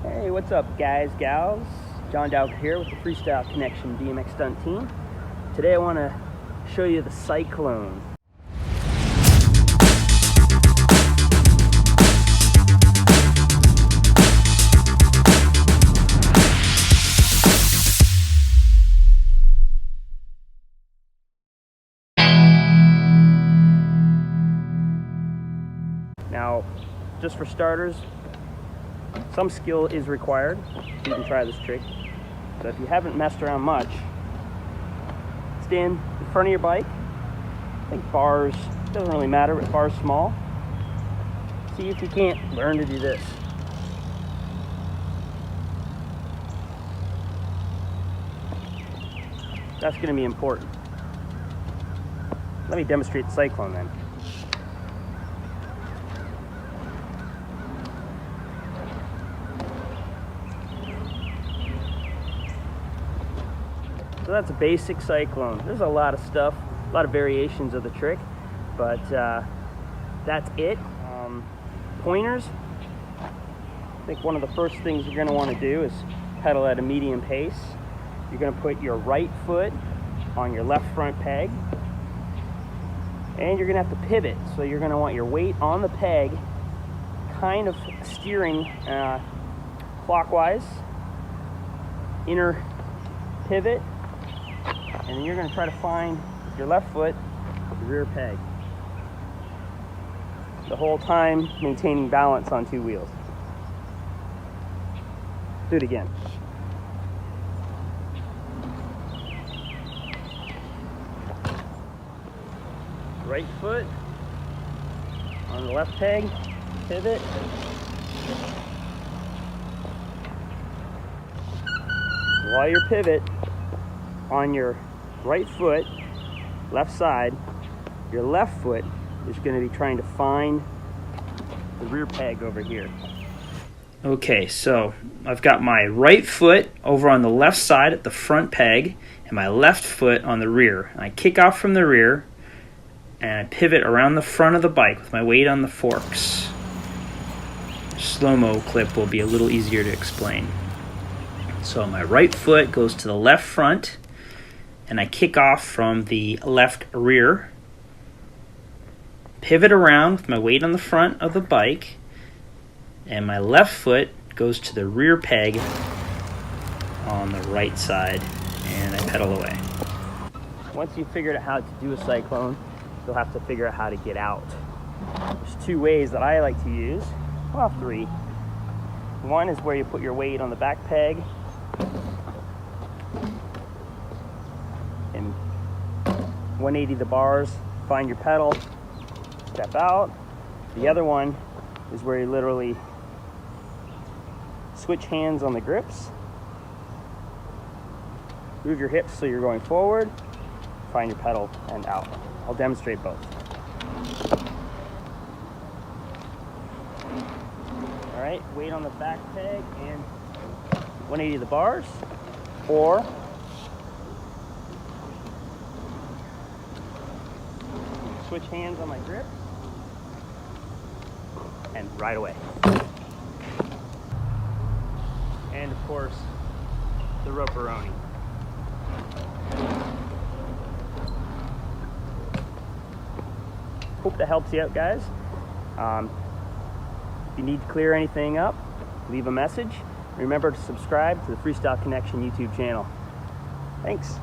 Hey, what's up guys, gals? John Dowker here with the Freestyle Connection BMX Stunt Team. Today I want to show you the Cyclone. Now, just for starters, some skill is required so you can try this trick. So if you haven't messed around much, stand in front of your bike. I think bars, doesn't really matter, but bars small. See if you can't learn to do this. That's going to be important. Let me demonstrate the Cyclone then. So that's a basic Cyclone. There's a lot of stuff, a lot of variations of the trick, but that's it. Pointers, I think one of the first things you're gonna wanna do is pedal at a medium pace. You're gonna put your right foot on your left front peg, and you're gonna have to pivot. So you're gonna want your weight on the peg, kind of steering clockwise, inner pivot, and then you're going to try to find with your left foot the rear peg. The whole time maintaining balance on two wheels. Do it again. Right foot on the left peg, pivot. While you're pivot on your right foot, left side, your left foot is going to be trying to find the rear peg over here. Okay, so I've got my right foot over on the left side at the front peg and my left foot on the rear. And I kick off from the rear and I pivot around the front of the bike with my weight on the forks. Slow-mo clip will be a little easier to explain. So my right foot goes to the left front and I kick off from the left rear, pivot around with my weight on the front of the bike, and my left foot goes to the rear peg on the right side, and I pedal away. Once you've figured out how to do a Cyclone, you'll have to figure out how to get out. There's two ways that I like to use, well, three. One is where you put your weight on the back peg, and 180 the bars, find your pedal, step out. The other one is where you literally switch hands on the grips, move your hips so you're going forward, find your pedal, and out. I'll demonstrate both. All right, weight on the back peg and 180 the bars, or switch hands on my grip and ride away. And of course, the roperoni. Hope that helps you out, guys. If you need to clear anything up, leave a message. Remember to subscribe to the Freestyle Connection YouTube channel. Thanks.